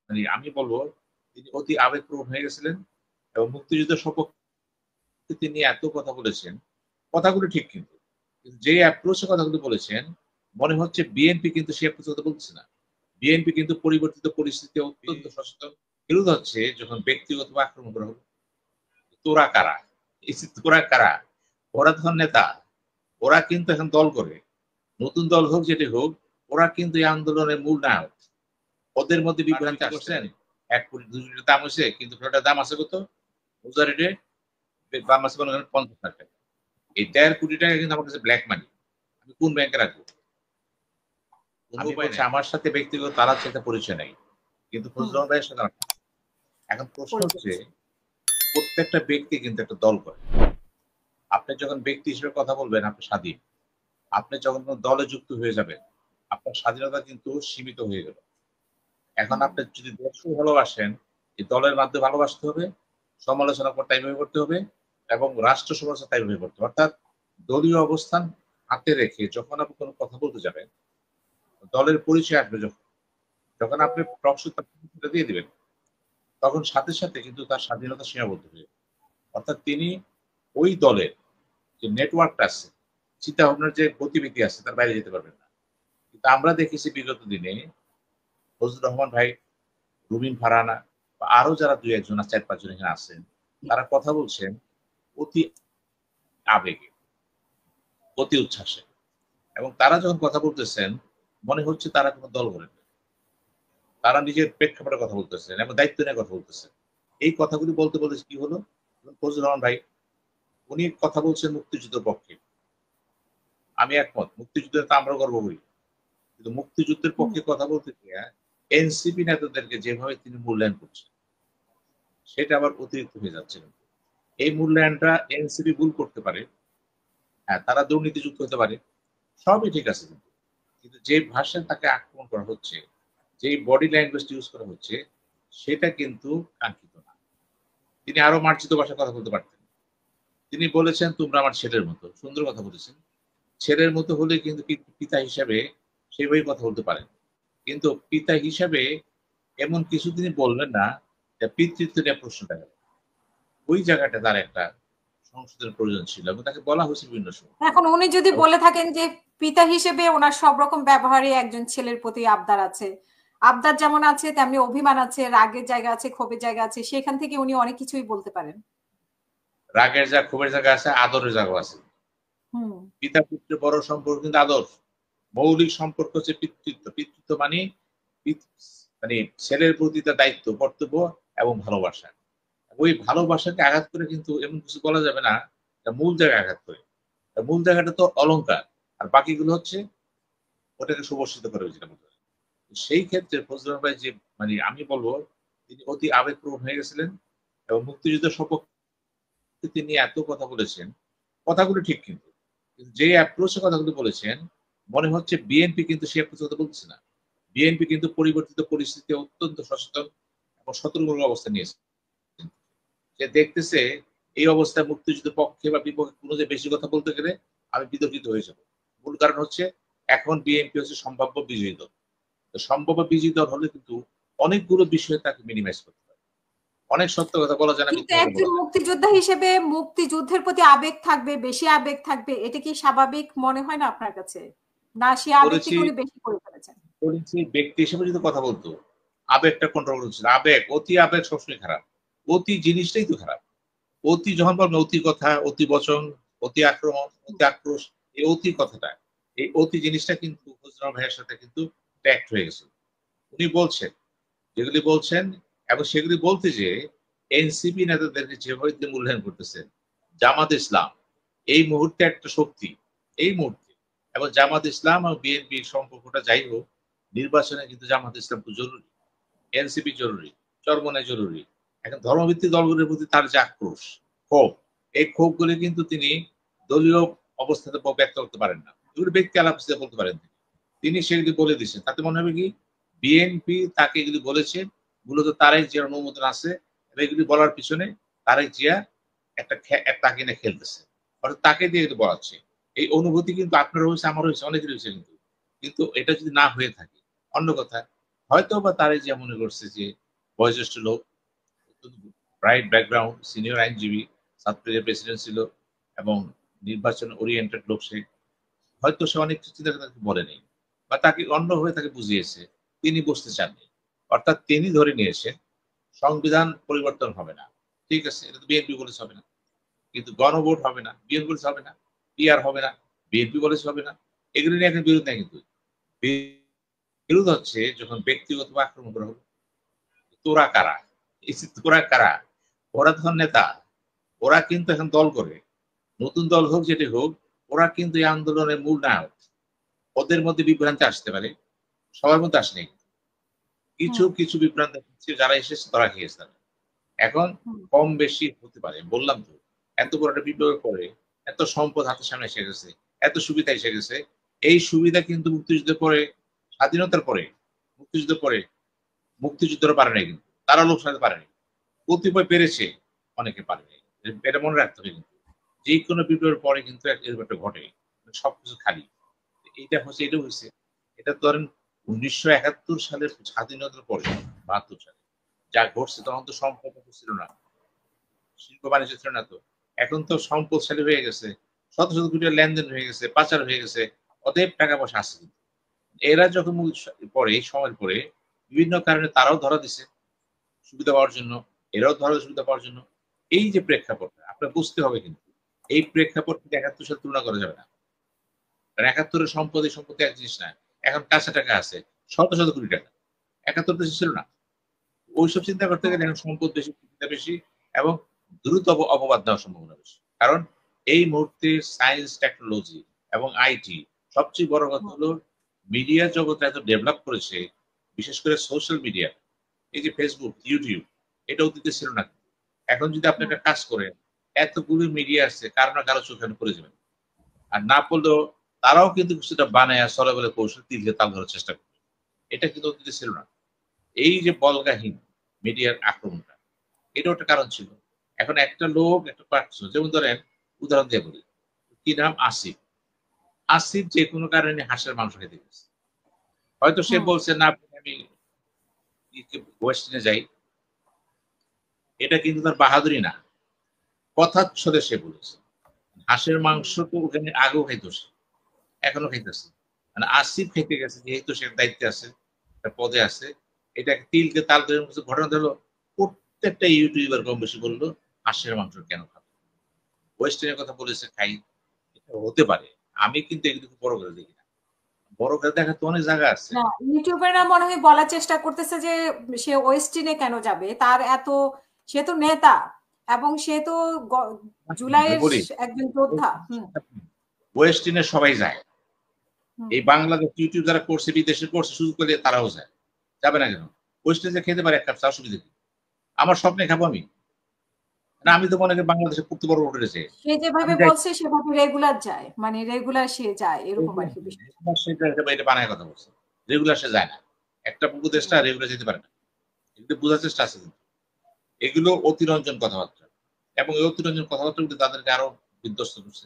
মানে আমি বলবো তিনি অতি আবেগপ্রবণ হয়ে গেছিলেন এবং মুক্তিযুদ্ধের সপক্ষে তিনি এত কথা বলেছেন, কথাগুলো ঠিক কিন্তু। কিন্তু যে অ্যাপ্রোচে কথাগুলো বলেছেন, মনে হচ্ছে বিএনপি কিন্তু সে অ্যাপ্রোচে কথা বলছে না। বিএনপি কিন্তু পরিবর্তিত পরিস্থিতিতে অত্যন্ত সচেতন। বিরোধ হচ্ছে যখন ব্যক্তিগত আক্রমণ করা হলো। তোরা কারা? এই যে তোরা কারা? ওরা তো নেতা। ওরা কিন্তু এখন দল করে। নতুন দল হোক যেটি হোক, ওরা কিন্তু এই আন্দোলনের মূল নায়ক। ওদের মধ্যে বিভ্রান্তি করছেন ১ কোটি ২ কোটি দাম হইছে কিন্তু ফ্ল্যাটের দাম আছে কত? উজার রেটে দাম আছে মনে করেন ৫০ লাখ টাকা। এই ১.৫ কোটি টাকা কিন্তু আমার কাছে ব্ল্যাক মানি। আমি কোন ব্যাংকে রাখবো? আমি বলছি আমার সাথে ব্যক্তিগত তার সাথে পরিচয় নাই। কিন্তু ফজলুর রহমান ভাইয়ের সাথে আমার এখন প্রশ্ন হচ্ছে প্রত্যেকটা ব্যক্তি কিন্তু একটা দল করে। আপনি যখন ব্যক্তি হিসেবে কথা বলবেন আপনি স্বাধীন। আপনি যখন কোন দলে যুক্ত হয়ে যাবেন, আপনার স্বাধীনতা কিন্তু সীমিত হয়ে গেল। এখন আপনি যদি দেশকে ভালোবাসেন, এই দলের মাধ্যমে ভালোবাসতে হবে, সমালোচনা করতে এভাবে করতে হবে এবং রাষ্ট্র সমালোচনা তাই এভাবে করতে হবে। অর্থাৎ দলীয় অবস্থান হাতে রেখে যখন আপনি কোন কথা বলতে যাবেন, দলের পরিচয় আসবে যখন, যখন আপনি টকশোতে দিয়ে দিবেন, তখন সাথে, সাথে কিন্তু তার স্বাধীনতা সীমাবদ্ধ হয়ে যাবে। অর্থাৎ তিনি ওই দলের যে নেটওয়ার্কটা আছে, চিন্তাভাবনার যে গতিবিধি আছে তার বাইরে যেতে পারবেন না। কিন্তু আমরা দেখেছি বিগত দিনে ফজলুর রহমান ভাই, রুমিন ফারহানা বা আরো যারা ২-১ জন ৪-৫ জন এখানে আছেন, তারা কথা বলছেন অতি আবেগে, অতি উচ্ছ্বাসে। এবং তারা যখন কথা বলতেছেন, মনে হচ্ছে তারা কোন দল করেন না। তারা নিজের প্রেক্ষাপটে কথা বলতেছেন এবং দায়িত্ব নিয়ে কথা বলতেছেন। এই কথাগুলি বলতে, বলতে কি হলো? ফজলুর রহমান ভাই উনি কথা বলছেন মুক্তিযুদ্ধের পক্ষে। আমি একমত। মুক্তিযুদ্ধে তো আমরাও গর্ব করি। কিন্তু মুক্তিযুদ্ধের পক্ষে কথা বলতে গিয়ে এনসিপি নেতাদেরকে যেভাবে তিনি মূল্যায়ন করছেন, সেটা আবার অতিরিক্ত হয়ে যাচ্ছে। এই মূল্যায়নটা এনসিপি ভুল করতে পারে। হ্যাঁ, তারা দুর্নীতিযুক্ত হতে পারে। সবই ঠিক আছে কিন্তু। কিন্তু যে ভাষায় তাকে আক্রমণ করা হচ্ছে, যেই বডি ল্যাঙ্গুয়েজটা ইউজ করা হচ্ছে, সেটা কিন্তু কাঙ্ক্ষিত না। তিনি আরো মার্জিত ভাষায় কথা বলতে পারতেন। তিনি বলেছেন, "তোমরা আমার ছেলের মতো।" সুন্দর কথা বলেছেন। ছেলের মতো হলে কিন্তু পিতা হিসাবে সেভাবেই কথা বলতে পারেন। কিন্তু পিতা হিসাবে এমন কিছু তিনি বললেন না, যে পিতৃত্ব নিয়ে প্রশ্নটা গেল। ওই জায়গাটা তার একটা সংশোধনের প্রয়োজন ছিল এবং তাকে বলা হয়েছে বিভিন্ন সময়। এখন উনি যদি বলে থাকেন যে পিতা হিসেবে ওনার সব রকম ব্যবহারে একজন ছেলের প্রতি আবদার আছে, আবদার যেমন আছে তেমনি অভিমান আছে, রাগের জায়গা আছে, ক্ষোভের জায়গা আছে, সেখান থেকে উনি অনেক কিছুই বলতে পারেন। রাগের যা ক্ষোভের জায়গা আছে, আদরের জায়গা আছে। পিতা পুত্রের বড় সম্পর্ক কিন্তু আদর। মৌলিক সম্পর্ক হচ্ছে পিতৃত্ব। পিতৃত্ব মানে মানে ছেলের প্রতি তার দায়িত্ব, কর্তব্য এবং ভালোবাসা। ওই ভালোবাসাকে আঘাত করে কিন্তু এমন কিছু বলা যাবে না, মূল জায়গায় আঘাত করে। মূল জায়গাটা তো অলংকার। আর বাকিগুলো হচ্ছে ওটাকে সুবর্ষিত করে যেটা বলতে পারি। সেই ক্ষেত্রে ফজলুর ভাই যে মানে আমি বলবো তিনি অতি আবেগপ্রবণ হয়ে গেছিলেন এবং মুক্তিযুদ্ধের সপক্ষে তিনি এত কথা বলেছেন, কথাগুলো ঠিক কিন্তু। কিন্তু যে অ্যাপ্রোচে কথাগুলো বলেছেন, মনে হচ্ছে বিএনপি কিন্তু সে অ্যাপ্রোচে কথা বলছে না। বিএনপি কিন্তু পরিবর্তিত পরিস্থিতিতে অত্যন্ত সচেতন এবং সতর্কতার অবস্থা নিয়েছে। সে দেখতেছে এই অবস্থায় মুক্তিযুদ্ধের পক্ষে বা বিপক্ষে কোনো যে বেশি কথা বলতে গেলে আমি বিতর্কিত হয়ে যাব। মূল কারণ হচ্ছে এখন বিএনপি হচ্ছে সম্ভাব্য বিজয়ী দল। তো সম্ভাব্য বিজয়ী দল হলে কিন্তু অনেকগুলো বিষয়ে তাকে মিনিমাইজ করতে পারে। অনেক সত্য কথা বলা যায় না, কিন্তু মিথ্যা কথা একজন বলা যায়। মুক্তিযোদ্ধা হিসেবে মুক্তিযুদ্ধের প্রতি আবেগ থাকবে, বেশি আবেগ থাকবে, এটা কি স্বাভাবিক মনে হয় না আপনার কাছে? না সে আবেগ করেছি থেকে উনি বেশি করে ফেলেছেন? করেছি ব্যক্তি হিসেবে যদি কথা বলতো, আবেগটা কন্ট্রোল করছিল। আবেগ, অতি আবেগ সবসময় খারাপ। অতি জিনিসটাই তো খারাপ। অতি যখন বলবেন অতি কথা, অতি বচন, অতি আক্রমণ, অতি আক্রোশ, এই অতি কথাটা, এই অতি জিনিসটা কিন্তু ফজলুর ভাইয়ের সাথে কিন্তু ট্যাক্ট হয়ে গেছে। উনি বলছেন, যেগুলি বলছেন এবং সেগুলি বলতে যেয়ে এনসিপি নেতাদেরকে যেভাবে তিনি মূল্যায়ন করতেছেন, জামাত ইসলাম এই মুহূর্তে একটা শক্তি, এই মুহূর্তে এবং জামাত ইসলাম এবং বিএনপির সম্পর্কটা যাই হোক, নির্বাচনে কিন্তু জামাত ইসলাম খুব জরুরি, এনসিপি জরুরি, চরমনাই জরুরি। এখন ধর্মভিত্তিক দলগুলোর প্রতি তার যে আক্রোশ, ক্ষোভ, এই ক্ষোভগুলি কিন্তু তিনি দলীয় অবস্থাতে ব্যক্ত করতে পারেন না। এগুলো ব্যক্তি আলাপ বলতে পারেন তিনি সেগুলি বলে দিচ্ছেন। তাতে মনে হবে কি বিএনপি তাকে এগুলি বলেছে, মূলত তারেক জিয়ার অনুমোদন আছে এবং এগুলি বলার পিছনে তারেক জিয়া একটা তাকে নিয়ে খেলতেছে, অর্থাৎ তাকে দিয়ে এগুলো বলাচ্ছে। এই অনুভূতি কিন্তু আপনার হয়েছে, আমার হয়েছে, অনেকের হয়েছে কিন্তু। কিন্তু এটা যদি না হয়ে থাকে অন্য কথা, হয়তো বা তারাই যে মনে করছে যে বয়োজ্যেষ্ঠ লোক, ব্রাইট ব্যাকগ্রাউন্ড, সিনিয়র আইনজীবী, ছাত্রলীগের প্রেসিডেন্ট ছিল এবং নির্বাচন ওরিয়েন্টেড লোক সে, হয়তো সে অনেক কিছু চিন্তা করে তাকে বলেনি বা তাকে অন্যভাবে তাকে বুঝিয়েছে, তিনি বুঝতে চাননি। অর্থাৎ তিনি ধরে নিয়েছেন সংবিধান পরিবর্তন হবে না। ঠিক আছে, এটা তো বিএনপি বলেছে হবে না, কিন্তু গণভোট হবে না, বিএনপি বলেছে হবে না, পিআর হবে না, বিএনপি বলেছে হবে না। এগুলো নিয়ে এখন বিরোধ নাই, কিন্তু বিরোধ হচ্ছে যখন ব্যক্তিগত আক্রমণ করা হলো। তোরা কারা? এই যে তোরা কারা, ওরা তখন নেতা, ওরা কিন্তু এখন দল করে, নতুন দল হোক যেটি হোক, ওরা কিন্তু এই আন্দোলনের মূল নায়ক। ওদের মধ্যে বিভ্রান্তি আসতে পারে, সবার মধ্যে আসেনি। কিছু কিছু বিভ্রান্তি যারা এসেছে তারা খেয়েছে। এখন কম বেশি হতে পারে, বললাম তো, এত বড় একটা বিপ্লবের পরে এত সম্পদ হাতের সামনে এসে গেছে, এত সুবিধা এসে গেছে। এই সুবিধা কিন্তু মুক্তিযুদ্ধের পরে, স্বাধীনতার পরে, মুক্তিযুদ্ধের পরে মুক্তিযুদ্ধরা পারে নাই, কিন্তু তারা লোক সাথে পারেনি। কতিপয় পেরেছে, অনেকে পারেনি। এটা মনে রাখতে হবে। কিন্তু যে কোনো বিপ্লবের পরে কিন্তু এরকম একটা ঘটে, সবকিছু খালি। এটা হচ্ছে, এটা হয়েছে, এটা ধরেন 1971 সালের স্বাধীনতার পরে, 72 সালে যা ঘটছে, তখন তো সম্পদ ছিল না, শিল্প বাণিজ্য ছিল না। তো এখন তো সম্পদশালী হয়ে গেছে, শত শত কোটি লেনদেন হয়ে গেছে, পাচার হয়ে গেছে, অতএব টাকা পয়সা আসছে। এরা যখন পরে, এই সময়ের পরে বিভিন্ন কারণে তারাও ধরা দিছে সুবিধা পাওয়ার জন্য, এরাও ধরা সুবিধা পাওয়ার জন্য। এই যে প্রেক্ষাপটটা আপনার বুঝতে হবে, কিন্তু এই প্রেক্ষাপট 71 সাথে তুলনা করা যাবে না। কারণ 71-এর সম্পত্তি সম্পত্তি এক জিনিস না। এখন কাঁচা টাকা আছে শত শত কোটি টাকা, 71 দেশে ছিল না। ওইসব চিন্তা করতে গেলে এখন সম্পদ বেশি, চিন্তা বেশি, এবং দ্রুত অপবাদ দেওয়ার সম্ভাবনা বেশি। কারণ এই মুহূর্তে সায়েন্স, টেকনোলজি এবং আইটি, সবচেয়ে বড় কথা হলো মিডিয়া জগৎ এত ডেভেলপ করেছে, বিশেষ করে সোশ্যাল মিডিয়া, এই যে ফেসবুক, ইউটিউব, এটা অতীতে ছিল না। এখন যদি আপনি একটা কাজ করেন, এতগুলো মিডিয়া আছে, কারো না কারো চোখে পড়ে যাবেন। আর না পড়লেও তারাও কিন্তু কিছুটা বানায় সরে বলে কৌশল তিলকে তাল ধরার চেষ্টা করবে। এটা কিন্তু অতীতে ছিল না। এই যে বলগাহীন মিডিয়ার আক্রমণটা, এটাও একটা কারণ ছিল। এখন একটা লোক একটা পাচ্ছ, যেমন ধরেন উদাহরণ দিয়ে বলি, কি নাম, আসিফ। আসিফ যে কোনো কারণে হাঁসের মাংস খেতে গেছে, হয়তো সে বলছে না আমি ওয়েস্টার্নে যাই, এটা কিন্তু তার বাহাদুরি না, কথার ছলে সে বলেছে। হাঁসের মাংস তো ওখানে আগেও খাইতেছে, এখনো খাইতেছে, মানে আসিফ খেতে গেছে যেহেতু সে দায়িত্বে আছে, একটা পদে আছে, এটা তিলকে তাল করে ঘটনা হলো। প্রত্যেকটা ইউটিউবার কম বেশি বললো হাঁসের মাংস কেন খাবে, ওয়েস্টার্নের কথা বলেছে খাই, এটা হতে পারে। আমি কিন্তু এগুলো বড় করে দেখি না, বড় করে দেখার তো অনেক জায়গা আছে। না, ইউটিউবাররা মনে হয় বলার চেষ্টা করতেছে যে সে ওয়েস্টিনে কেন যাবে, তার এত, সে তো নেতা এবং সে তো জুলাইয়ের বলি, একজন যোদ্ধা। ওয়েস্টার্নে সবাই যায়, এই বাংলাদেশ ইউটিউব যারা করছে, বিদেশে করছে, সুযোগ পেলে তারাও যায়, যাবে না কেন? ওয়েস্টার্নে খেতে পারে এক কাপ চা, অসুবিধা কি? আমার স্বপ্নে খাবো আমি না, আমি তো মনে করি বাংলাদেশে করতে পারবো উঠেছে। সে যেভাবে বলছে সেভাবে রেগুলার যায়, মানে রেগুলার সে যায়, এরকম আর কি বিষয়। এটা বানায় কথা বলছে, রেগুলার সে যায় না, একটা উপদেশটা রেগুলার যেতে পারে না, এগুলো বোঝার চেষ্টা আছে। কিন্তু এগুলো অতিরঞ্জন কথাবার্তা, এবং এই অতিরঞ্জন কথাবার্তা কিন্তু তাদেরকে আরো বিধ্বস্ত করছে।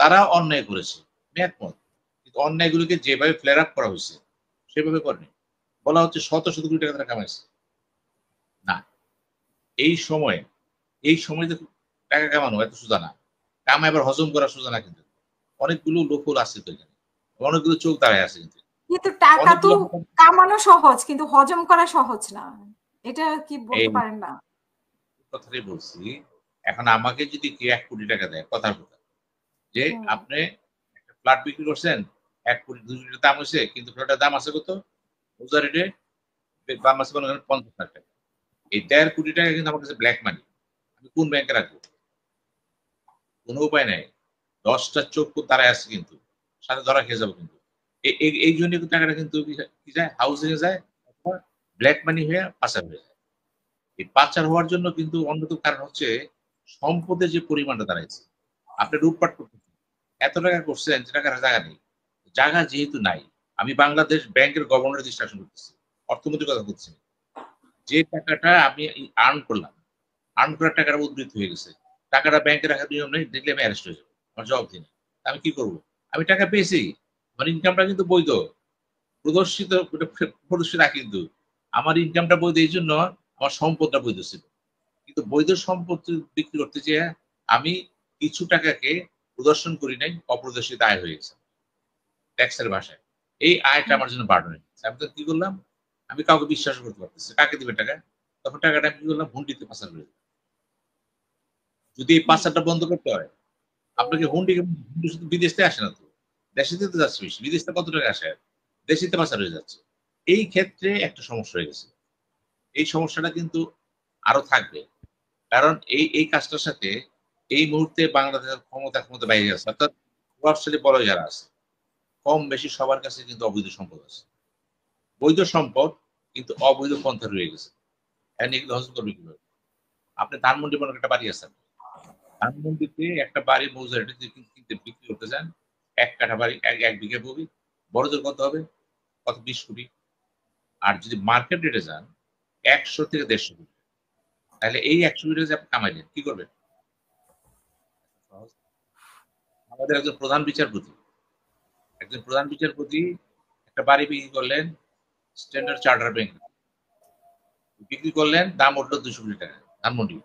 তারা অন্যায় করেছে, আমি একমত, কিন্তু অন্যায়গুলোকে যেভাবে ফ্লেয়ার আপ করা হয়েছে সেভাবে করেনি। বলা হচ্ছে শত শত কোটি টাকা তারা কামাইছে, না, এই সময়ে, এই সময় যে টাকা কামানো এত সোজা না, কামা এবার হজম করা সোজা না। কিন্তু অনেকগুলো লোক আছে তো এখানে, অনেকগুলো চোখ দাঁড়ায় আছে, কিন্তু কিন্তু টাকা তো কামানো সহজ, কিন্তু হজম করা সহজ না, এটা কি বলতে পারেন না? কথাটাই বলছি। এখন আমাকে যদি কেউ 1 কোটি টাকা দেয়, কথার কথা, যে আপনি একটা ফ্ল্যাট বিক্রি করছেন 1 কোটি 2 কোটি দাম হয়েছে, কিন্তু ফ্ল্যাটের দাম আছে কত, উজার রেটে দাম আছে 50 লাখ টাকা। এই 1.5 কোটি টাকা কিন্তু আমার কাছে ব্ল্যাক মানি, আমি কোন ব্যাংকে রাখবো? কোনো উপায় নাই, 10টা চোখ দাঁড়ায় আছে, কিন্তু সাথে ধরা খেয়ে যাবো। কিন্তু এই জন্য টাকাটা কিন্তু কি যায়, হাউসিং এ যায়, অথবা ব্ল্যাক মানি হয়ে পাচার হয়ে যায়। এই পাচার হওয়ার জন্য কিন্তু অন্যতম কারণ হচ্ছে সম্পদের যে পরিমাণটা দাঁড়াইছে। আপনি লুটপাট করতেছেন, এত টাকা করছেন যে টাকার জায়গা নেই, জায়গা যেহেতু নাই, আমি বাংলাদেশ ব্যাংকের গভর্নরের দৃষ্টি আকর্ষণ করতেছি, অর্থমন্ত্রীর কথা বলছি, যে টাকাটা আমি আর্ন করলাম, আর্ন করার টাকাটা উদ্ধৃত হয়ে গেছে, টাকাটা ব্যাংকে রাখার নিয়ম নেই, দেখলে আমি অ্যারেস্ট হয়ে যাবো, আমার জবাব দিন, আমি কি করবো? আমি টাকা পেয়েছি, আমার ইনকামটা কিন্তু বৈধ, প্রদর্শিত না, কিন্তু আমার ইনকামটা বৈধ, এই জন্য আমার সম্পদটা বৈধ ছিল। কিন্তু বৈধ সম্পত্তি বিক্রি করতে যেয়ে আমি কিছু টাকাকে প্রদর্শন করি নাই, অপ্রদর্শিত আয় হয়ে গেছে ট্যাক্সের ভাষায়। এই আয়টা আমার জন্য বার্ডেন হয়ে গেছে। আমি তো কি করলাম, আমি কাউকে বিশ্বাস করতে পারতেছি, কাকে দিবে টাকা? তখন টাকাটা আমি কি করলাম, হুন্ডিতে পাচার করে দিলাম। যদি এই পাচারটা বন্ধ করতে হয়, আপনাকে হুন্ডি শুধু বিদেশ থেকে আসে না তো, দেশে তো যাচ্ছে বেশি, বিদেশ থেকে কত টাকা আসে, দেশিতে পাচার হয়ে যাচ্ছে। এই ক্ষেত্রে একটা সমস্যা হয়ে গেছে। এই সমস্যাটা কিন্তু আরো থাকবে, কারণ এই কাজটার সাথে এই মুহূর্তে বাংলাদেশের ক্ষমতা বাইরে আছে, অর্থাৎ প্রভাবশালী বড় যারা আছে, কম বেশি সবার কাছে কিন্তু অবৈধ সম্পদ আছে। বৈধ সম্পদ কিন্তু অবৈধ পন্থা রয়ে গেছে। এগুলো হজম করবে কিভাবে? আপনি ধানমন্ডি মনে একটা বাড়ি আছে, ধানমন্ডিতে একটা বাড়ি মৌজাটা কিনতে বিক্রি করতে যান, ১ কাঠা বাড়ি, ১ বিঘা ভূমি, বড়জোর কত হবে? কত? ২০ কোটি। আর যদি মার্কেট রেটে যান ১০০ থেকে ১৫০ কোটি। তাহলে এই ১০০ কোটি যে আপনি কামাইলেন, কি করবেন? আমাদের একজন প্রধান বিচারপতি একটা বাড়ি বিক্রি করলেন স্ট্যান্ডার্ড চার্টার ব্যাংক, বিক্রি করলেন, দাম উঠলো ২০০ কোটি টাকা ধানমন্ডি।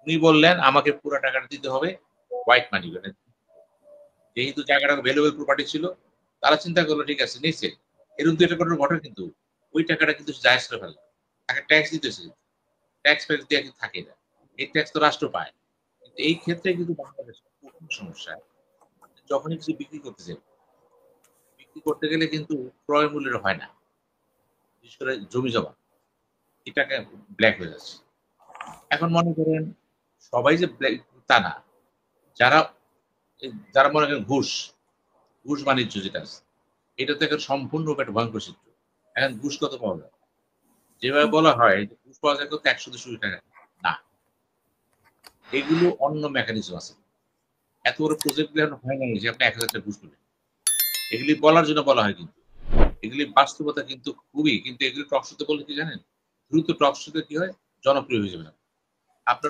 উনি বললেন আমাকে পুরো টাকাটা দিতে হবে হোয়াইট মানি করে। যেহেতু জায়গাটা ভ্যালুয়েবল প্রপার্টি ছিল, তারা চিন্তা করলো ঠিক আছে নিচ্ছে। এরকম ২ একটা ঘটনা ঘটে, কিন্তু ওই টাকাটা কিন্তু জায়েজ করে ফেললো। তাকে ট্যাক্স দিতেছে, ট্যাক্স ফ্যাক্স দিয়ে কিন্তু থাকে না। এই ট্যাক্স তো রাষ্ট্র পায়। কিন্তু এই ক্ষেত্রে কিন্তু বাংলাদেশের প্রথম সমস্যা, যখনই কিছু বিক্রি করতে যাবে, বিক্রি করতে গেলে কিন্তু ক্রয় মূল্যের হয় না। বিশেষ করে জমি জমা, এই টাকা ব্ল্যাক হয়ে যাচ্ছে। এখন মনে করেন সবাই যে ব্ল্যাক তা না। যারা যারা মনে করেন ঘুষ বাণিজ্য যেটা আছে, এটা তো এখন সম্পূর্ণরূপে একটা ভয়ঙ্কর চিত্র। এখন ঘুষ কত পাওয়া যায়? যেভাবে বলা হয় যে ঘুষ পাওয়া যায় কত, ১০০-২০০ কোটি টাকা। না, এগুলো অন্য মেকানিজম আছে। এত বড় প্রজেক্ট গুলো এখন হয় নাই যে আপনি ১,০০০ টাকা ঘুষ পাবেন। এগুলি বলার জন্য বলা হয়, কিন্তু এগুলি বাস্তবতা কিন্তু খুবই, কিন্তু এগুলি টক শোতে বললে কি জানেন? দ্রুত টক শোতে কি হয়? জনপ্রিয় হয়ে যাবে না। আপনার